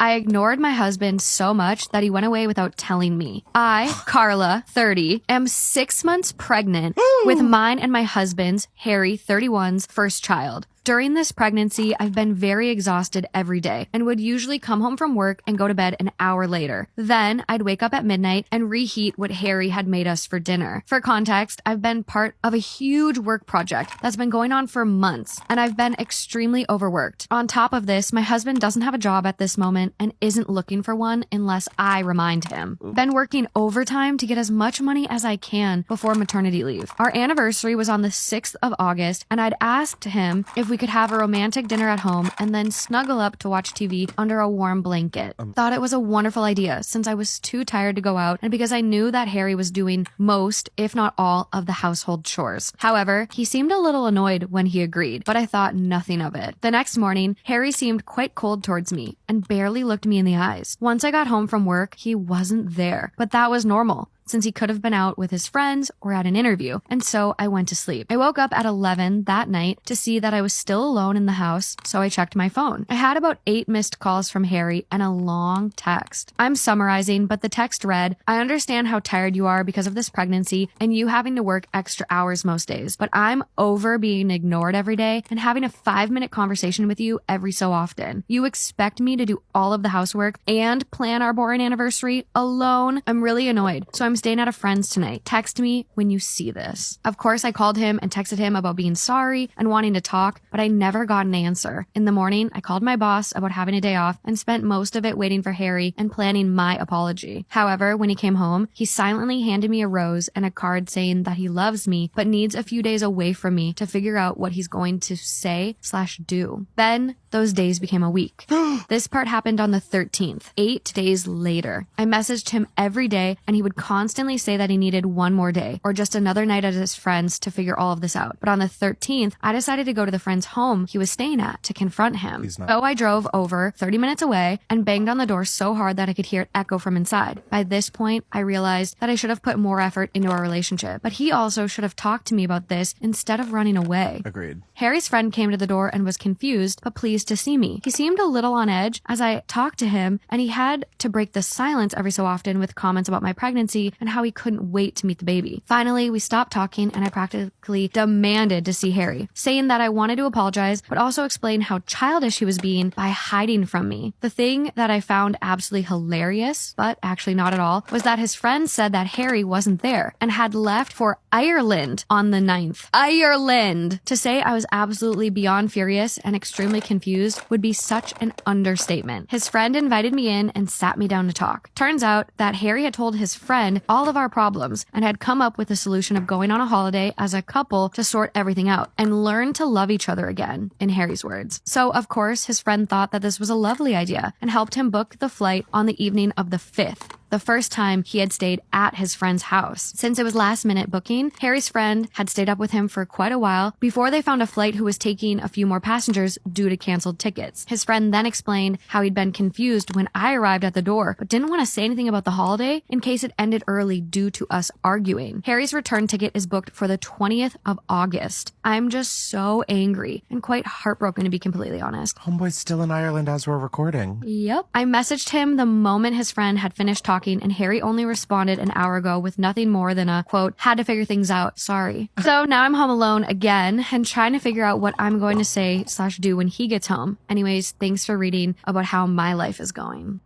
I ignored my husband so much that he went away without telling me. I, Carla, 30, am 6 months pregnant with mine and my husband's, Harry, 31's, first child. During this pregnancy, I've been very exhausted every day and would usually come home from work and go to bed an hour later. Then I'd wake up at midnight and reheat what Harry had made us for dinner. For context, I've been part of a huge work project that's been going on for months, and I've been extremely overworked. On top of this, my husband doesn't have a job at this moment and isn't looking for one unless I remind him. Been working overtime to get as much money as I can before maternity leave. Our anniversary was on the 6th of August, and I'd asked him if we could have a romantic dinner at home and then snuggle up to watch TV under a warm blanket. Thought it was a wonderful idea since I was too tired to go out and because I knew that Harry was doing most, if not all, of the household chores. However, he seemed a little annoyed when he agreed, but I thought nothing of it. The next morning, Harry seemed quite cold towards me and barely looked me in the eyes. Once I got home from work, he wasn't there, but that was normal, since he could have been out with his friends or at an interview, and so I went to sleep. I woke up at 11 that night to see that I was still alone in the house, so I checked my phone. I had about 8 missed calls from Harry and a long text. I'm summarizing, but the text read, "I understand how tired you are because of this pregnancy and you having to work extra hours most days, but I'm over being ignored every day and having a 5-minute conversation with you every so often. You expect me to do all of the housework and plan our boring anniversary alone? I'm really annoyed, so I'm staying at a friend's tonight. Text me when you see this." Of course, I called him and texted him about being sorry and wanting to talk, but I never got an answer. In the morning, I called my boss about having a day off and spent most of it waiting for Harry and planning my apology. However, when he came home, he silently handed me a rose and a card saying that he loves me, but needs a few days away from me to figure out what he's going to say/do. Then those days became a week. This part happened on the 13th, 8 days later. I messaged him every day and he would constantly say that he needed one more day or just another night at his friend's to figure all of this out. But on the 13th, I decided to go to the friend's home he was staying at to confront him. So I drove over 30 minutes away and banged on the door so hard that I could hear it echo from inside. By this point, I realized that I should have put more effort into our relationship, but he also should have talked to me about this instead of running away. Agreed. Harry's friend came to the door and was confused, but pleased to see me. He seemed a little on edge as I talked to him, and he had to break the silence every so often with comments about my pregnancy and how he couldn't wait to meet the baby. Finally, we stopped talking and I practically demanded to see Harry, saying that I wanted to apologize, but also explain how childish he was being by hiding from me. The thing that I found absolutely hilarious, but actually not at all, was that his friend said that Harry wasn't there and had left for Ireland on the 9th. Ireland! To say I was absolutely beyond furious and extremely confused would be such an understatement. His friend invited me in and sat me down to talk. Turns out that Harry had told his friend all of our problems and had come up with a solution of going on a holiday as a couple to sort everything out and learn to love each other again, in Harry's words. So, of course, his friend thought that this was a lovely idea and helped him book the flight on the evening of the 5th. The first time he had stayed at his friend's house. Since it was last minute booking, Harry's friend had stayed up with him for quite a while before they found a flight who was taking a few more passengers due to canceled tickets. His friend then explained how he'd been confused when I arrived at the door, but didn't want to say anything about the holiday in case it ended early due to us arguing. Harry's return ticket is booked for the 20th of August. I'm just so angry and quite heartbroken, to be completely honest. Homeboy's still in Ireland as we're recording. Yep. I messaged him the moment his friend had finished talking, and Harry only responded an hour ago with nothing more than a, quote, "had to figure things out, sorry." So now I'm home alone again and trying to figure out what I'm going to say/do when he gets home. Anyways, thanks for reading about how my life is going.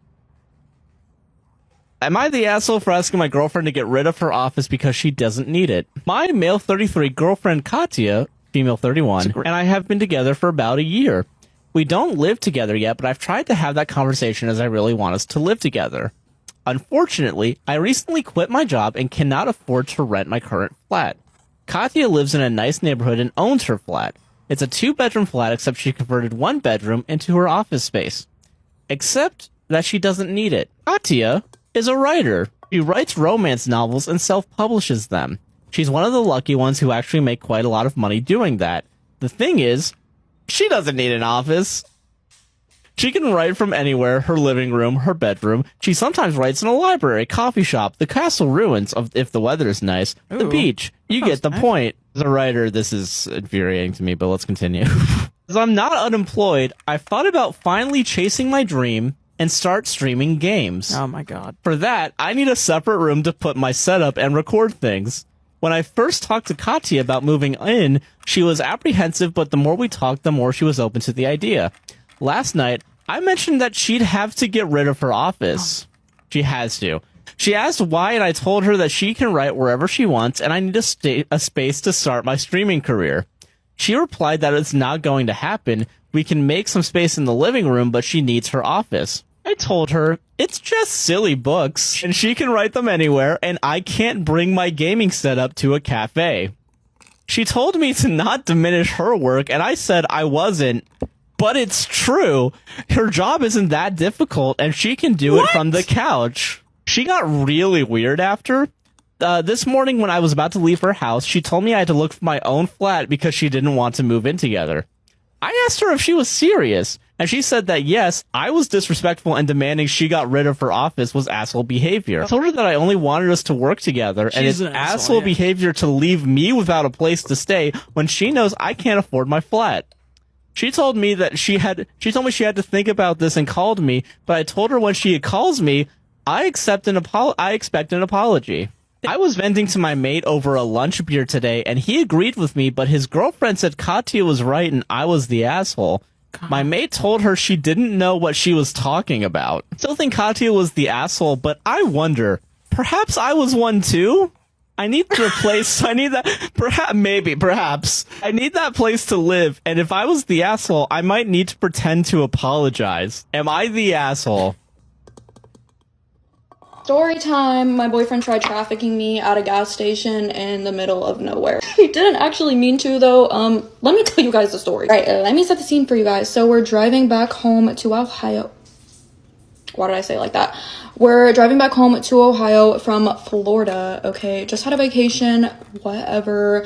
Am I the asshole for asking my girlfriend to get rid of her office because she doesn't need it? My male 33 girlfriend Katya, female 31, and I have been together for about a year. We don't live together yet, but I've tried to have that conversation as I really want us to live together. Unfortunately, I recently quit my job and cannot afford to rent my current flat. Katya lives in a nice neighborhood and owns her flat. It's a 2-bedroom flat, except she converted 1 bedroom into her office space. Except that she doesn't need it. Katya is a writer. She writes romance novels and self-publishes them. She's one of the lucky ones who actually make quite a lot of money doing that. The thing is, she doesn't need an office. She can write from anywhere, her living room, her bedroom. She sometimes writes in a library, coffee shop, the castle ruins, if the weather is nice, the beach. You get the point. As a writer, this is infuriating to me, but let's continue. As I'm not unemployed, I've thought about finally chasing my dream and start streaming games. Oh my god. For that, I need a separate room to put my setup and record things. When I first talked to Katya about moving in, she was apprehensive, but the more we talked, the more she was open to the idea. Last night, I mentioned that she'd have to get rid of her office. She has to. She asked why, and I told her that she can write wherever she wants, and I need a space to start my streaming career. She replied that it's not going to happen. We can make some space in the living room, but she needs her office. I told her, it's just silly books, and she can write them anywhere, and I can't bring my gaming setup to a cafe. She told me to not diminish her work, and I said I wasn't. But it's true. Her job isn't that difficult, and she can do it from the couch. She got really weird after. This morning when I was about to leave her house, she told me I had to look for my own flat because she didn't want to move in together. I asked her if she was serious, and she said that yes, I was disrespectful and demanding she got rid of her office was asshole behavior. I told her that I only wanted us to work together, and it's an asshole yeah. behavior to leave me without a place to stay when she knows I can't afford my flat. She told me that she told me she had to think about this and called me, but I told her when she calls me, I expect an apology. I was venting to my mate over a lunch beer today, and he agreed with me, but his girlfriend said Katya was right and I was the asshole. God. My mate told her she didn't know what she was talking about. I still think Katya was the asshole, but I wonder, perhaps I was one too? I need to replace, I need that, perhaps. I need that place to live, and if I was the asshole, I might need to pretend to apologize. Am I the asshole? Story time. My boyfriend tried trafficking me at a gas station in the middle of nowhere. He didn't actually mean to though. Let me tell you guys the story. Right, let me set the scene for you guys. So we're driving back home to Ohio. Why did I say it like that? We're driving back home to Ohio from Florida, okay? Just had a vacation, whatever.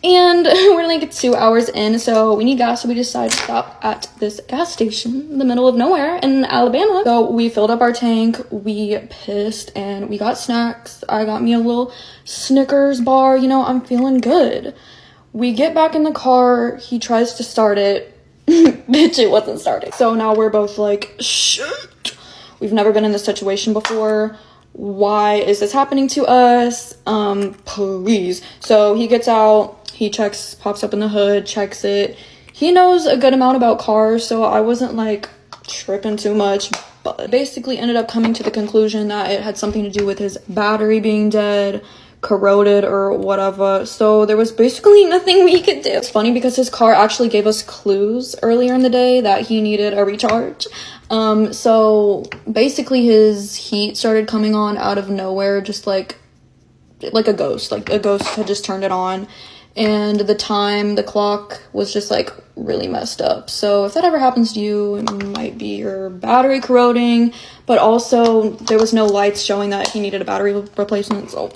And we're like 2 hours in, so we need gas, so we decide to stop at this gas station in the middle of nowhere in Alabama. So we filled up our tank, we pissed, and we got snacks. I got me a little Snickers bar, you know, I'm feeling good. We get back in the car, he tries to start it. Bitch, it wasn't starting. So now we're both like, shit. We've never been in this situation before. Why is this happening to us? Please. So he gets out, he checks, pops up in the hood, checks it. He knows a good amount about cars, so I wasn't like tripping too much, but basically ended up coming to the conclusion that it had something to do with his battery being dead, corroded or whatever. So there was basically nothing we could do. It's funny because his car actually gave us clues earlier in the day that he needed a recharge. So basically his heat started coming on out of nowhere, just like a ghost. Like a ghost had just turned it on, and the clock was just like really messed up. So if that ever happens to you, it might be your battery corroding, but also there was no lights showing that he needed a battery replacement. So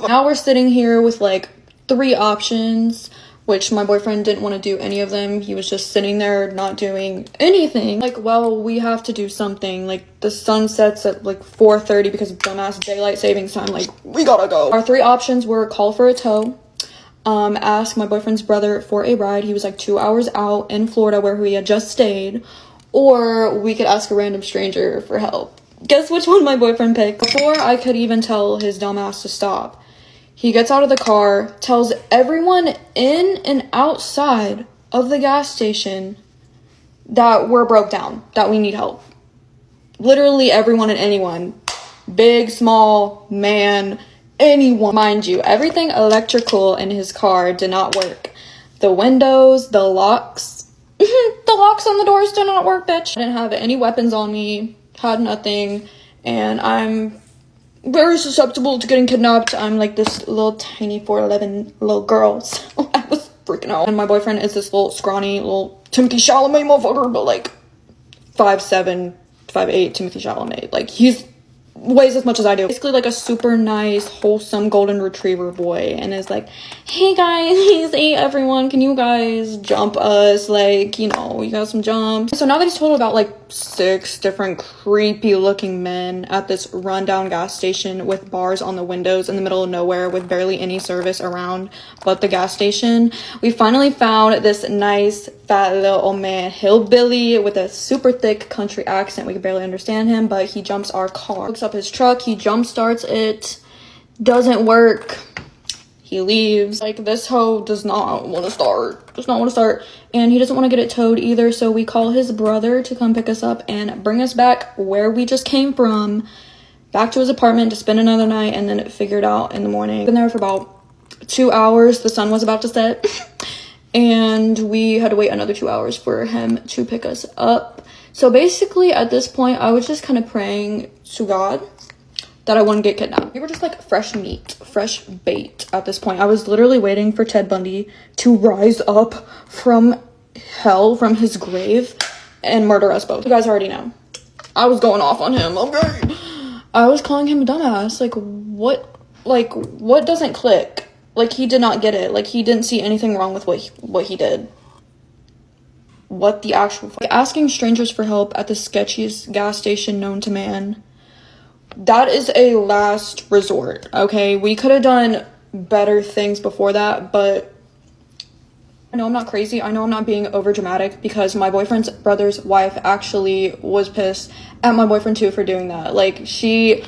now we're sitting here with like 3 options, which my boyfriend didn't want to do any of them. He was just sitting there not doing anything. Like, well, we have to do something. Like, the sun sets at like 4:30 because of dumbass daylight savings time. Like, we gotta go. Our 3 options were call for a tow, ask my boyfriend's brother for a ride. He was like 2 hours out in Florida where we had just stayed, or we could ask a random stranger for help. Guess which one my boyfriend picked? Before I could even tell his dumbass to stop, he gets out of the car, tells everyone in and outside of the gas station that we're broke down, that we need help. Literally everyone and anyone. Big, small, man, anyone. Mind you, everything electrical in his car did not work. The windows, the locks, the locks on the doors did not work, bitch. I didn't have any weapons on me, had nothing, and I'm very susceptible to getting kidnapped. I'm like this little tiny 4'11" little girl, so I was freaking out. And my boyfriend is this little scrawny little Timothy Chalamet motherfucker, but like 5'7", 5'8" Timothy Chalamet. Like, he's weighs as much as I do. Basically like a super nice, wholesome golden retriever boy, and is like, hey guys, hey everyone, can you guys jump us? Like, you know, you got some jumps. So now that he's told about like 6 different creepy looking men at this rundown gas station with bars on the windows in the middle of nowhere with barely any service around but the gas station, we finally found this nice fat little old man hillbilly with a super thick country accent. We can barely understand him, but he jumps our car. Hooks up his truck, he jump starts it, doesn't work. He leaves. Like, this hoe does not want to start. And he doesn't want to get it towed either, so we call his brother to come pick us up and bring us back where we just came from, back to his apartment to spend another night, and then figure it out in the morning. Been there for about 2 hours. The sun was about to set. And we had to wait another 2 hours for him to pick us up. So basically, at this point, I was just kind of praying to God that I wouldn't get kidnapped. We were just like fresh meat, fresh bait at this point. I was literally waiting for Ted Bundy to rise up from hell, from his grave, and murder us both. You guys already know. I was going off on him, okay? I was calling him a dumbass. What doesn't click? Like, he did not get it. Like, he didn't see anything wrong with what he did. What the actual fuck? Asking strangers for help at the sketchiest gas station known to man. That is a last resort, okay? We could have done better things before that, but I know I'm not crazy. I know I'm not being over dramatic, because my boyfriend's brother's wife actually was pissed at my boyfriend too for doing that. Like, she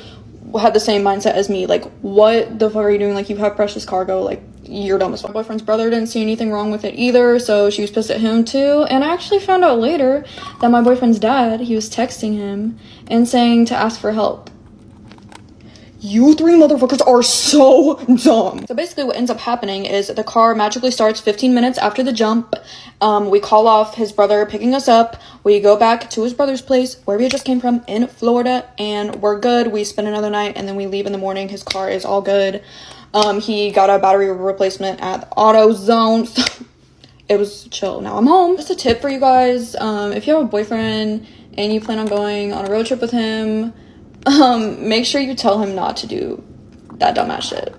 had the same mindset as me. Like, what the fuck are you doing? Like, you have precious cargo. Like, you're dumb as fuck. My boyfriend's brother didn't see anything wrong with it either, so she was pissed at him too. And I actually found out later that my boyfriend's dad, he was texting him and saying to ask for help. You three motherfuckers are so dumb. So basically what ends up happening is the car magically starts 15 minutes after the jump. We call off his brother picking us up. We go back to his brother's place where we just came from in Florida, and we're good. We spend another night and then we leave in the morning. His car is all good. He got a battery replacement at the AutoZone. So it was chill. Now I'm home. Just a tip for you guys. If you have a boyfriend and you plan on going on a road trip with him, make sure you tell him not to do that dumbass shit.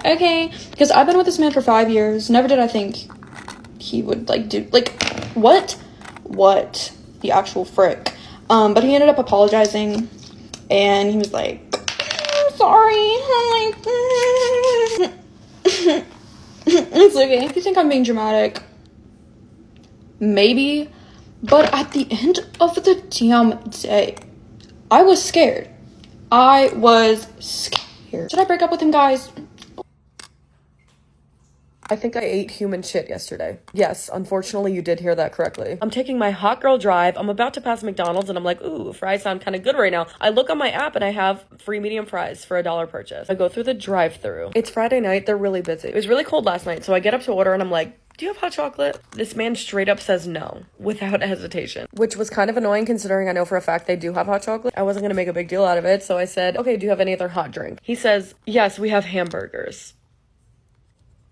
Okay? Because I've been with this man for 5 years. Never did I think he would, do, what? What the actual frick? But he ended up apologizing, and he was like, I'm sorry. I'm like, it's okay. If you think I'm being dramatic, maybe. But at the end of the damn day, I was scared. I was scared. Should I break up with him, guys? I think I ate human shit yesterday. Yes, unfortunately, you did hear that correctly. I'm taking my hot girl drive. I'm about to pass McDonald's, and I'm like, ooh, fries sound kind of good right now. I look on my app, and I have free medium fries for $1 purchase. I go through the drive-thru. It's Friday night. They're really busy. It was really cold last night, so I get up to order, and I'm like, do you have hot chocolate? This man straight up says no, without hesitation, which was kind of annoying considering I know for a fact they do have hot chocolate. I wasn't gonna make a big deal out of it, so I said, okay, do you have any other hot drink? He says, yes, we have hamburgers.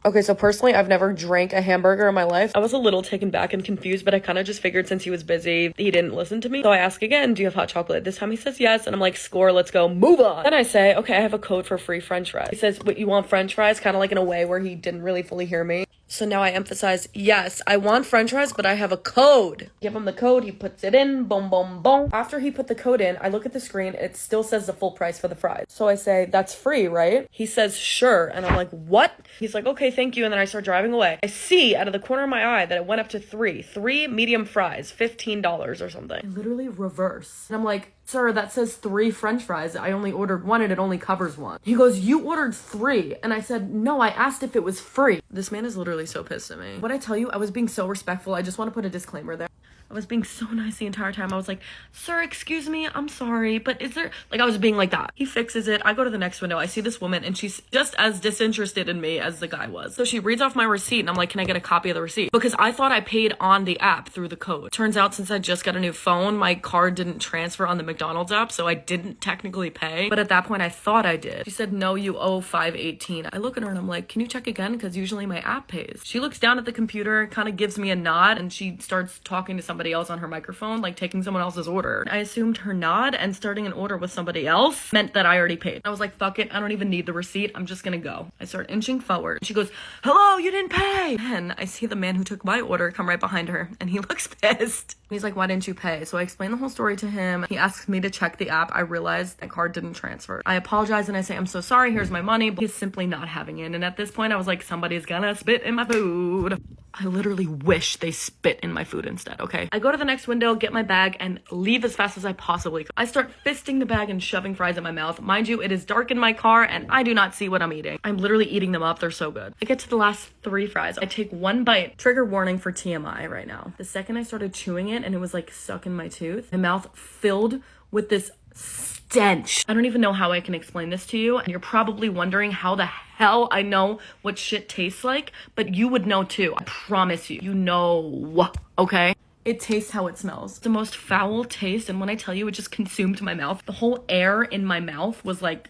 Okay, so personally, I've never drank a hamburger in my life. I was a little taken back and confused, but I kind of just figured since he was busy, he didn't listen to me. So I ask again, do you have hot chocolate? This time he says yes, and I'm like, score, let's go, move on. Then I say, okay, I have a code for free french fries. He says, wait, you want french fries? Kind of like in a way where he didn't really fully hear me. So now I emphasize, yes, I want french fries, but I have a code. Give him the code, he puts it in, boom, boom, boom. After he put the code in, I look at the screen, it still says the full price for the fries. So I say, that's free, right? He says, sure. And I'm like, what? He's like, okay, thank you. And then I start driving away. I see out of the corner of my eye that it went up to three medium fries, $15 or something. I literally reverse. And I'm like, sir, that says 3 french fries. I only ordered 1 and it only covers 1. He goes, you ordered 3. And I said, no, I asked if it was free. This man is literally so pissed at me. What I tell you, I was being so respectful. I just want to put a disclaimer there. I was being so nice the entire time. I was like, sir, excuse me, I'm sorry, but is there, I was being like that. He fixes it. I go to the next window. I see this woman and she's just as disinterested in me as the guy was. So she reads off my receipt and I'm like, can I get a copy of the receipt? Because I thought I paid on the app through the code. Turns out since I just got a new phone, my card didn't transfer on the McDonald's app, so I didn't technically pay. But at that point, I thought I did. She said, no, you owe $5.18. I look at her and I'm like, can you check again? Because usually my app pays. She looks down at the computer, kind of gives me a nod, and she starts talking to somebody else on her microphone, like taking someone else's order. I assumed her nod and starting an order with somebody else meant that I already paid. I was like, fuck it, I don't even need the receipt, I'm just gonna go. I start inching forward. She goes, hello, you didn't pay. And I see the man who took my order come right behind her, and he looks pissed. He's like, why didn't you pay? So I explain the whole story to him. He asks me to check the app. I realized my card didn't transfer. I apologize and I say, I'm so sorry, here's my money. But he's simply not having it. And at this point, I was like, somebody's gonna spit in my food. I literally wish they spit in my food instead, okay? I go to the next window, get my bag, and leave as fast as I possibly could. I start fisting the bag and shoving fries in my mouth. Mind you, it is dark in my car, and I do not see what I'm eating. I'm literally eating them up. They're so good. I get to the last 3 fries. I take one bite. Trigger warning for TMI right now. The second I started chewing it, and it was like stuck in my tooth, my mouth filled with this stench. I don't even know how I can explain this to you. And you're probably wondering how the hell I know what shit tastes like, but you would know too. I promise you. You know, okay? It tastes how it smells. It's the most foul taste, and when I tell you, it just consumed my mouth. The whole air in my mouth was like,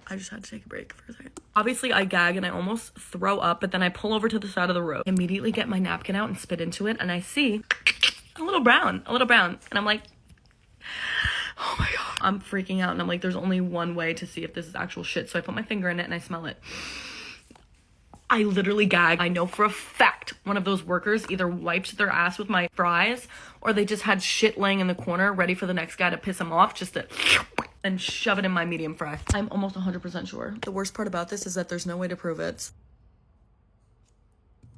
I just had to take a break for a second. Obviously, I gag and I almost throw up, but then I pull over to the side of the road. Immediately get my napkin out and spit into it, and I see a little brown. And I'm like, oh my God. I'm freaking out, and I'm like, there's only one way to see if this is actual shit. So I put my finger in it and I smell it. I literally gag. I know for a fact one of those workers either wiped their ass with my fries, or they just had shit laying in the corner ready for the next guy to piss them off, just to and shove it in my medium fry. I'm almost 100% sure. The worst part about this is that there's no way to prove it.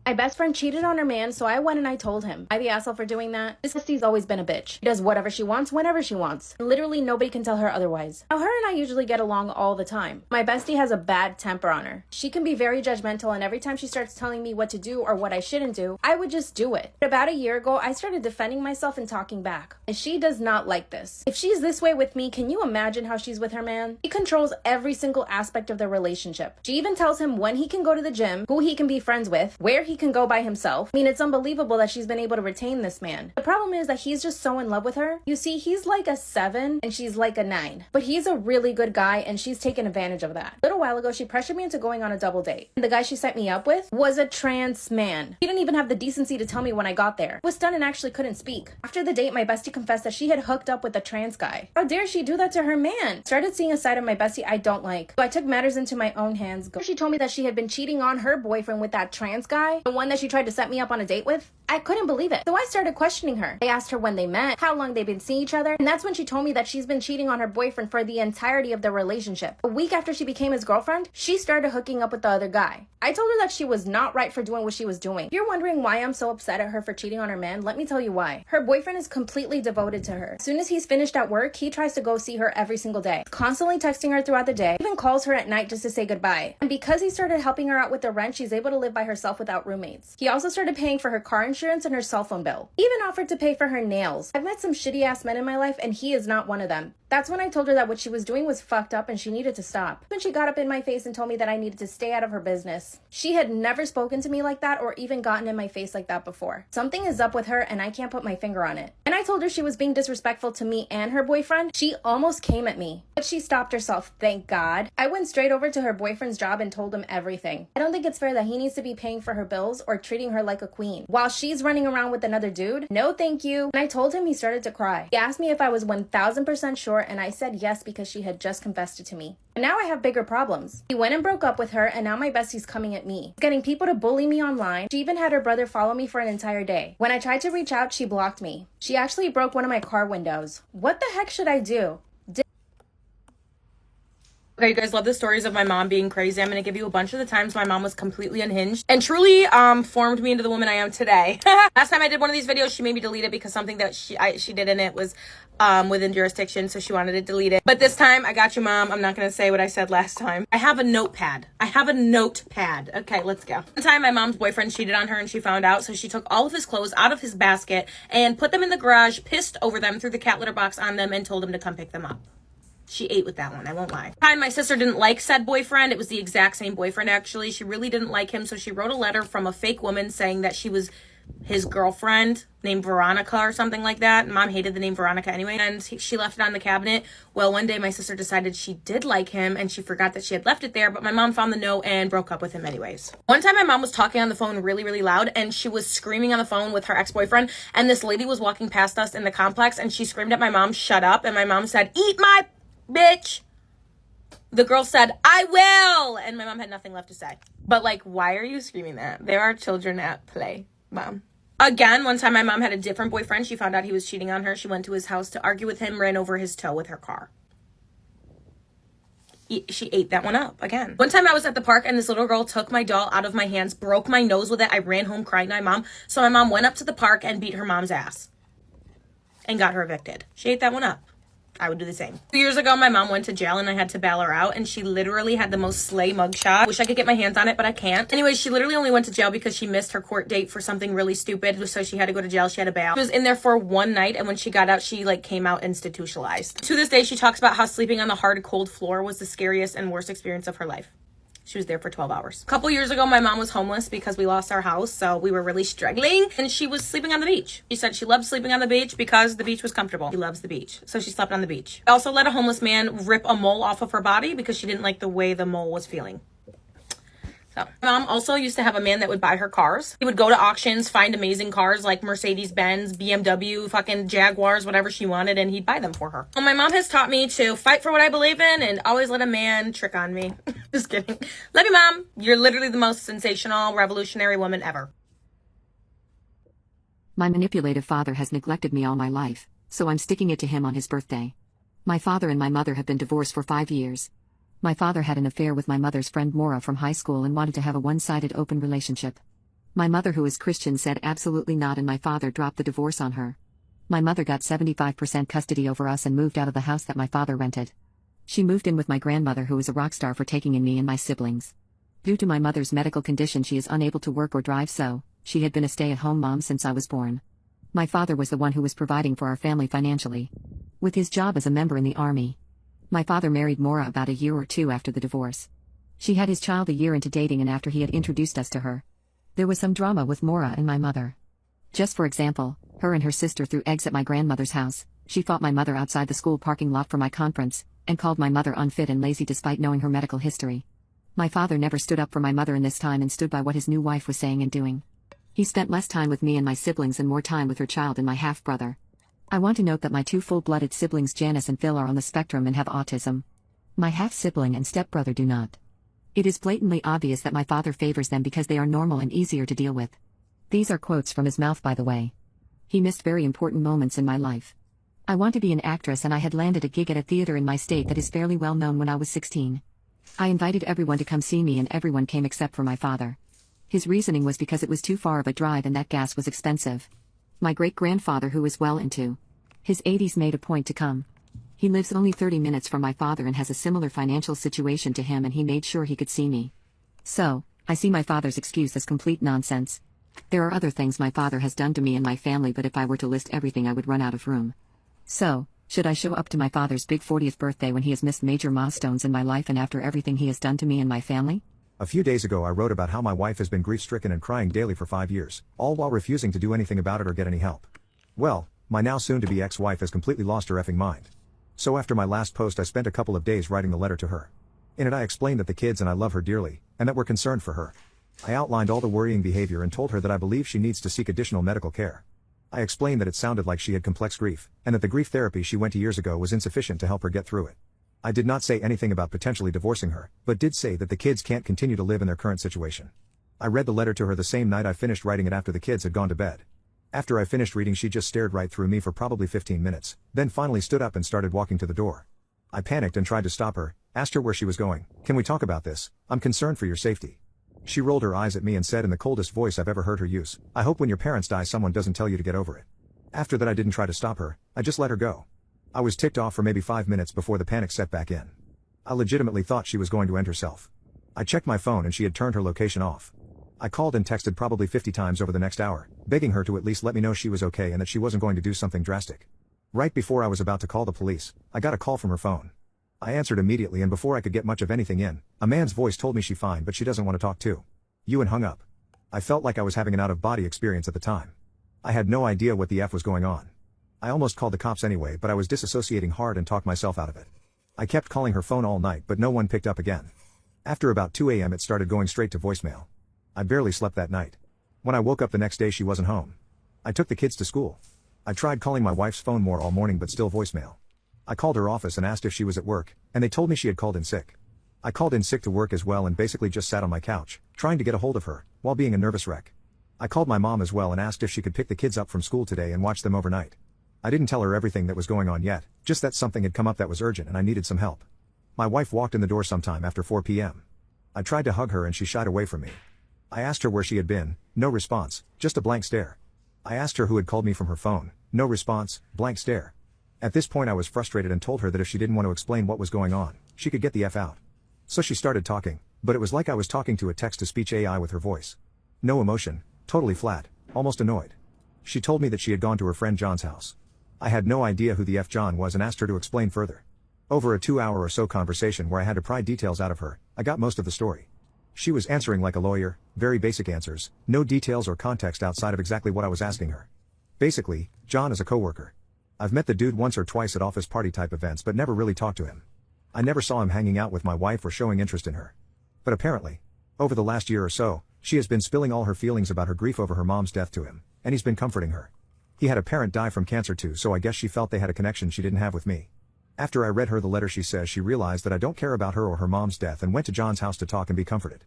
My best friend cheated on her man, so I went and I told him. Am I the asshole for doing that? This bestie's always been a bitch. She does whatever she wants, whenever she wants. Literally nobody can tell her otherwise. Now, her and I usually get along all the time. My bestie has a bad temper on her. She can be very judgmental, and every time she starts telling me what to do or what I shouldn't do, I would just do it. But about a year ago, I started defending myself and talking back. And she does not like this. If she's this way with me, can you imagine how she's with her man? She controls every single aspect of their relationship. She even tells him when he can go to the gym, who he can be friends with, where he can go by himself. I mean, it's unbelievable that she's been able to retain this man. The problem is that he's just so in love with her. You see, he's like a 7 and she's like a 9. But he's a really good guy, and she's taken advantage of that. A little while ago, she pressured me into going on a double date. And the guy she set me up with was a trans man. He didn't even have the decency to tell me when I got there. I was stunned and actually couldn't speak. After the date, my bestie confessed that she had hooked up with a trans guy. How dare she do that to her man? Started seeing a side of my bestie I don't like. So I took matters into my own hands. She told me that she had been cheating on her boyfriend with that trans guy, the one that she tried to set me up on a date with. I couldn't believe it. So I started questioning her. I asked her when they met, how long they've been seeing each other, and that's when she told me that she's been cheating on her boyfriend for the entirety of their relationship. A week after she became his girlfriend, she started hooking up with the other guy. I told her that she was not right for doing what she was doing. If you're wondering why I'm so upset at her for cheating on her man, let me tell you why. Her boyfriend is completely devoted to her. As soon as he's finished at work, he tries to go see her every single day, constantly texting her throughout the day, even calls her at night just to say goodbye. And because he started helping her out with the rent, she's able to live by herself without roommates. He also started paying for her car insurance and her cell phone bill. He even offered to pay for her nails. I've met some shitty ass men in my life, and he is not one of them. That's when I told her that what she was doing was fucked up and she needed to stop. When she got up in my face and told me that I needed to stay out of her business. She had never spoken to me like that or even gotten in my face like that before. Something is up with her, and I can't put my finger on it. And I told her she was being disrespectful to me and her boyfriend. She almost came at me, but she stopped herself, thank God. I went straight over to her boyfriend's job and told him everything. I don't think it's fair that he needs to be paying for her bills or treating her like a queen while she's running around with another dude. No thank you. And I told him, he started to cry. He asked me if I was 1000% sure, and I said yes because she had just confessed it to me. And now I have bigger problems. He went and broke up with her, and now my bestie's coming at me. He's getting people to bully me online. She even had her brother follow me for an entire day. When I tried to reach out, she blocked me. She actually broke one of my car windows. What the heck should I do? Okay, you guys love the stories of my mom being crazy. I'm going to give you a bunch of the times my mom was completely unhinged and truly formed me into the woman I am today. Last time I did one of these videos, she made me delete it because something that she did in it was within jurisdiction, so she wanted to delete it. But this time, I got you, Mom. I'm not going to say what I said last time. I have a notepad. Okay, let's go. One time, my mom's boyfriend cheated on her and she found out, so she took all of his clothes out of his basket and put them in the garage, pissed over them, threw the cat litter box on them, and told him to come pick them up. She ate with that one, I won't lie. Time my sister didn't like said boyfriend. It was the exact same boyfriend, actually. She really didn't like him, so she wrote a letter from a fake woman saying that she was his girlfriend named Veronica or something like that. Mom hated the name Veronica anyway, and she left it on the cabinet. Well, one day my sister decided she did like him, and she forgot that she had left it there, but my mom found the note and broke up with him anyways. One time my mom was talking on the phone really, really loud, and she was screaming on the phone with her ex-boyfriend, and this lady was walking past us in the complex, and she screamed at my mom, "Shut up," and my mom said, "Eat my bitch." The girl said, "I will," and my mom had nothing left to say. But like, why are you screaming that? There are children at play, Mom. Again, one time my mom had a different boyfriend. She found out he was cheating on her. She went to his house to argue with him, ran over his toe with her car. she ate that one up again. One time I was at the park and this little girl took my doll out of my hands, broke my nose with it. I ran home crying to my mom. So my mom went up to the park and beat her mom's ass and got her evicted. She ate that one up. I would do the same. 2 years ago, my mom went to jail and I had to bail her out, and she literally had the most slay mugshot. Wish I could get my hands on it, but I can't. Anyway, she literally only went to jail because she missed her court date for something really stupid, so she had to go to jail. She had to bail. She was in there for one night, and when she got out, she like came out institutionalized. To this day, she talks about how sleeping on the hard, cold floor was the scariest and worst experience of her life. She was there for 12 hours. A couple years ago, my mom was homeless because we lost our house, so we were really struggling, and she was sleeping on the beach. She said she loved sleeping on the beach because the beach was comfortable. She loves the beach, so she slept on the beach. I also let a homeless man rip a mole off of her body because she didn't like the way the mole was feeling. So, my mom also used to have a man that would buy her cars. He would go to auctions, find amazing cars like Mercedes-Benz, BMW, fucking Jaguars, whatever she wanted, and he'd buy them for her. Well, my mom has taught me to fight for what I believe in and always let a man trick on me. Just kidding. Love you, Mom. You're literally the most sensational, revolutionary woman ever. My manipulative father has neglected me all my life, so I'm sticking it to him on his birthday. My father and my mother have been divorced for 5 years. My father had an affair with my mother's friend Maura from high school and wanted to have a one-sided open relationship. My mother, who is Christian, said absolutely not, and my father dropped the divorce on her. My mother got 75% custody over us and moved out of the house that my father rented. She moved in with my grandmother, who is a rock star for taking in me and my siblings. Due to my mother's medical condition, she is unable to work or drive, so she had been a stay-at-home mom since I was born. My father was the one who was providing for our family financially, with his job as a member in the army. My father married Maura about a year or two after the divorce. She had his child a year into dating, and after he had introduced us to her, there was some drama with Maura and my mother. Just for example, her and her sister threw eggs at my grandmother's house. She fought my mother outside the school parking lot for my conference, and called my mother unfit and lazy despite knowing her medical history. My father never stood up for my mother in this time and stood by what his new wife was saying and doing. He spent less time with me and my siblings and more time with her child and my half-brother. I want to note that my two full-blooded siblings, Janice and Phil, are on the spectrum and have autism. My half-sibling and stepbrother do not. It is blatantly obvious that my father favors them because they are normal and easier to deal with. These are quotes from his mouth, by the way. He missed very important moments in my life. I want to be an actress, and I had landed a gig at a theater in my state that is fairly well known when I was 16. I invited everyone to come see me, and everyone came except for my father. His reasoning was because it was too far of a drive and that gas was expensive. My great-grandfather, who is well into his 80s, made a point to come. He lives only 30 minutes from my father and has a similar financial situation to him, and he made sure he could see me. So, I see my father's excuse as complete nonsense. There are other things my father has done to me and my family, but if I were to list everything I would run out of room. So, should I show up to my father's big 40th birthday when he has missed major milestones in my life and after everything he has done to me and my family? A few days ago I wrote about how my wife has been grief-stricken and crying daily for 5 years, all while refusing to do anything about it or get any help. Well, my now soon-to-be ex-wife has completely lost her effing mind. So after my last post I spent a couple of days writing the letter to her. In it I explained that the kids and I love her dearly, and that we're concerned for her. I outlined all the worrying behavior and told her that I believe she needs to seek additional medical care. I explained that it sounded like she had complex grief, and that the grief therapy she went to years ago was insufficient to help her get through it. I did not say anything about potentially divorcing her, but did say that the kids can't continue to live in their current situation. I read the letter to her the same night I finished writing it after the kids had gone to bed. After I finished reading, she just stared right through me for probably 15 minutes, then finally stood up and started walking to the door. I panicked and tried to stop her, asked her where she was going. "Can we talk about this? I'm concerned for your safety." She rolled her eyes at me and said in the coldest voice I've ever heard her use, "I hope when your parents die someone doesn't tell you to get over it." After that I didn't try to stop her, I just let her go. I was ticked off for maybe 5 minutes before the panic set back in. I legitimately thought she was going to end herself. I checked my phone and she had turned her location off. I called and texted probably 50 times over the next hour, begging her to at least let me know she was okay and that she wasn't going to do something drastic. Right before I was about to call the police, I got a call from her phone. I answered immediately, and before I could get much of anything in, a man's voice told me she's fine but she doesn't want to talk to you, and hung up. I felt like I was having an out-of-body experience at the time. I had no idea what the F was going on. I almost called the cops anyway, but I was disassociating hard and talked myself out of it. I kept calling her phone all night but no one picked up again. After about 2 a.m. it started going straight to voicemail. I barely slept that night. When I woke up the next day she wasn't home. I took the kids to school. I tried calling my wife's phone more all morning but still voicemail. I called her office and asked if she was at work, and they told me she had called in sick. I called in sick to work as well and basically just sat on my couch, trying to get a hold of her, while being a nervous wreck. I called my mom as well and asked if she could pick the kids up from school today and watch them overnight. I didn't tell her everything that was going on yet, just that something had come up that was urgent and I needed some help. My wife walked in the door sometime after 4 p.m. I tried to hug her and she shied away from me. I asked her where she had been, no response, just a blank stare. I asked her who had called me from her phone, no response, blank stare. At this point I was frustrated and told her that if she didn't want to explain what was going on, she could get the F out. So she started talking, but it was like I was talking to a text-to-speech AI with her voice. No emotion, totally flat, almost annoyed. She told me that she had gone to her friend John's house. I had no idea who the F John was and asked her to explain further. Over a 2-hour or so conversation where I had to pry details out of her, I got most of the story. She was answering like a lawyer, very basic answers, no details or context outside of exactly what I was asking her. Basically, John is a coworker. I've met the dude once or twice at office party type events but never really talked to him. I never saw him hanging out with my wife or showing interest in her. But apparently, over the last year or so, she has been spilling all her feelings about her grief over her mom's death to him, and he's been comforting her. He had a parent die from cancer too, so I guess she felt they had a connection she didn't have with me. After I read her the letter, she says she realized that I don't care about her or her mom's death and went to John's house to talk and be comforted.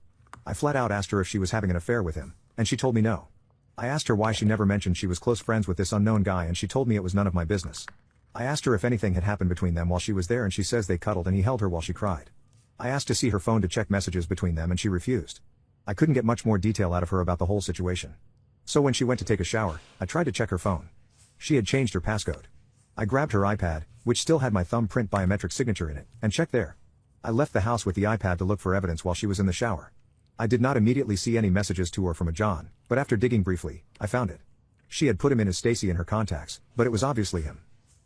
I flat out asked her if she was having an affair with him, and she told me no. I asked her why she never mentioned she was close friends with this unknown guy, and she told me it was none of my business. I asked her if anything had happened between them while she was there, and she says they cuddled and he held her while she cried. I asked to see her phone to check messages between them and she refused. I couldn't get much more detail out of her about the whole situation. So when she went to take a shower, I tried to check her phone. She had changed her passcode. I grabbed her iPad, which still had my thumbprint biometric signature in it, and checked there. I left the house with the iPad to look for evidence while she was in the shower. I did not immediately see any messages to her from a John, but after digging briefly, I found it. She had put him in as Stacy in her contacts, but it was obviously him.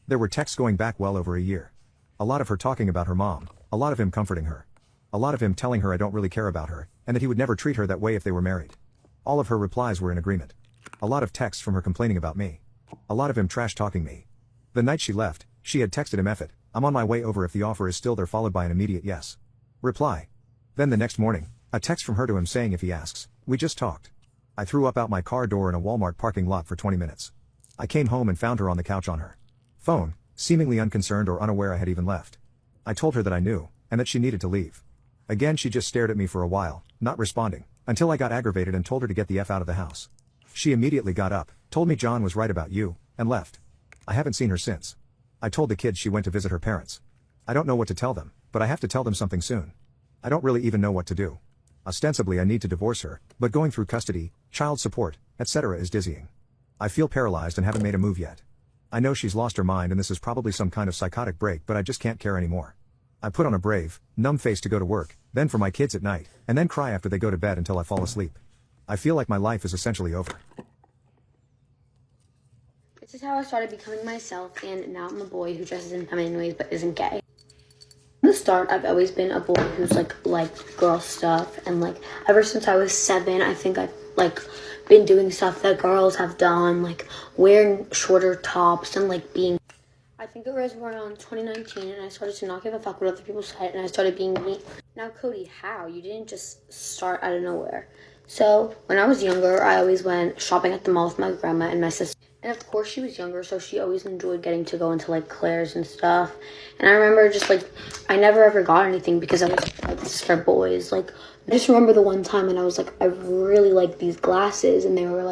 There were texts going back well over a year. A lot of her talking about her mom, a lot of him comforting her. A lot of him telling her I don't really care about her, and that he would never treat her that way if they were married. All of her replies were in agreement. A lot of texts from her complaining about me. A lot of him trash-talking me. The night she left, she had texted him, "F it, I'm on my way over if the offer is still there," followed by an immediate yes reply. Then the next morning, a text from her to him saying if he asks, "We just talked." I threw up out my car door in a Walmart parking lot for 20 minutes. I came home and found her on the couch on her phone, seemingly unconcerned or unaware I had even left. I told her that I knew, and that she needed to leave. Again she just stared at me for a while, not responding, until I got aggravated and told her to get the F out of the house. She immediately got up, told me John was right about you, and left. I haven't seen her since. I told the kids she went to visit her parents. I don't know what to tell them, but I have to tell them something soon. I don't really even know what to do. Ostensibly I need to divorce her, but going through custody, child support, etc. is dizzying. I feel paralyzed and haven't made a move yet. I know she's lost her mind and this is probably some kind of psychotic break, but I just can't care anymore. I put on a brave, numb face to go to work, then for my kids at night, and then cry after they go to bed until I fall asleep. I feel like my life is essentially over. This is how I started becoming myself, and now I'm a boy who dresses in feminine ways but isn't gay. From the start, I've always been a boy who's like girl stuff, and ever since I was 7, I think I've been doing stuff that girls have done, like wearing shorter tops and being. I think it was around 2019, and I started to not give a fuck what other people said, and I started being me. Now, Cody, how? You didn't just start out of nowhere. So, when I was younger, I always went shopping at the mall with my grandma and my sister. And of course, she was younger, so she always enjoyed getting to go into Claire's and stuff. And I remember just I never ever got anything because I was this is for boys. I just remember the one time, and I was I really like these glasses, and they were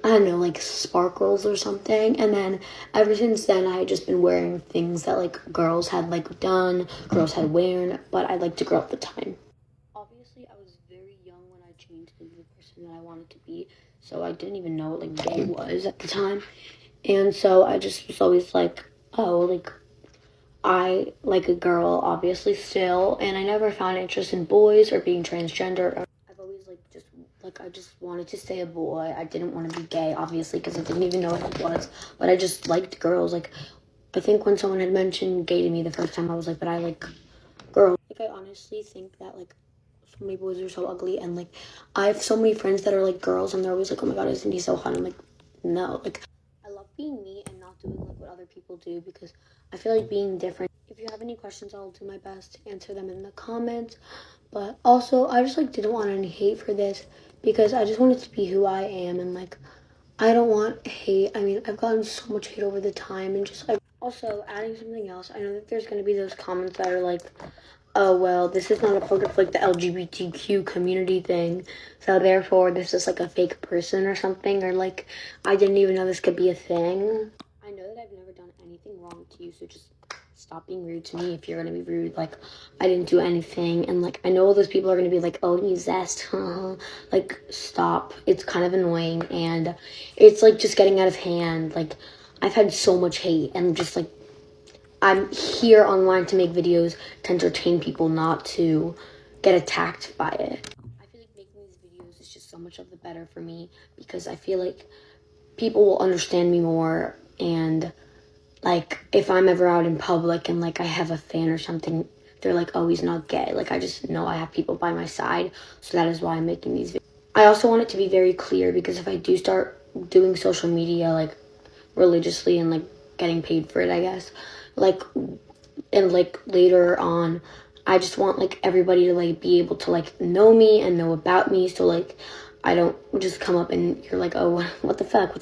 I don't know, sparkles or something. And then ever since then, I had just been wearing things that girls had done, girls had worn, but I liked to grow up the time. Obviously, I was very young when I changed into the person that I wanted to be, so I didn't even know what gay was at the time. And so I just was always I like a girl, obviously, still, and I never found interest in boys or being transgender. I've always I just wanted to stay a boy. I didn't want to be gay, obviously, because I didn't even know what it was, but I just liked girls. I think when someone had mentioned gay to me the first time, I was but I like girls. I honestly think that so many boys are so ugly, and I have so many friends that are girls, and they're always oh my god, isn't he so hot? I'm no, I love being me and not doing what other people do, because I feel being different. If you have any questions, I'll do my best to answer them in the comments. But also, I just didn't want any hate for this, because I just wanted to be who I am, and I don't want hate. I mean, I've gotten so much hate over the time, and just also adding something else. I know that there's going to be those comments that are oh, well, this is not a part of the LGBTQ community thing, so therefore this is a fake person or something, or I didn't even know this could be a thing. I know that I've never done anything wrong to you, so just stop being rude to me if you're gonna be rude. Like, I didn't do anything, and like I know those people are gonna be like, oh, you zest. Like, stop. It's kind of annoying, and it's like just getting out of hand. Like, I've had so much hate, and just like I'm here online to make videos to entertain people, not to get attacked by it. I feel like making these videos is just so much of the better for me, because I feel like people will understand me more, and like if I'm ever out in public and like I have a fan or something, they're like, oh, he's not gay. Like, I just know I have people by my side, so that is why I'm making these videos. I also want it to be very clear, because if I do start doing social media like religiously and like getting paid for it, I guess, like, and like later on, I just want like everybody to like be able to like know me and know about me, so like I don't just come up and you're like, oh, what the fuck,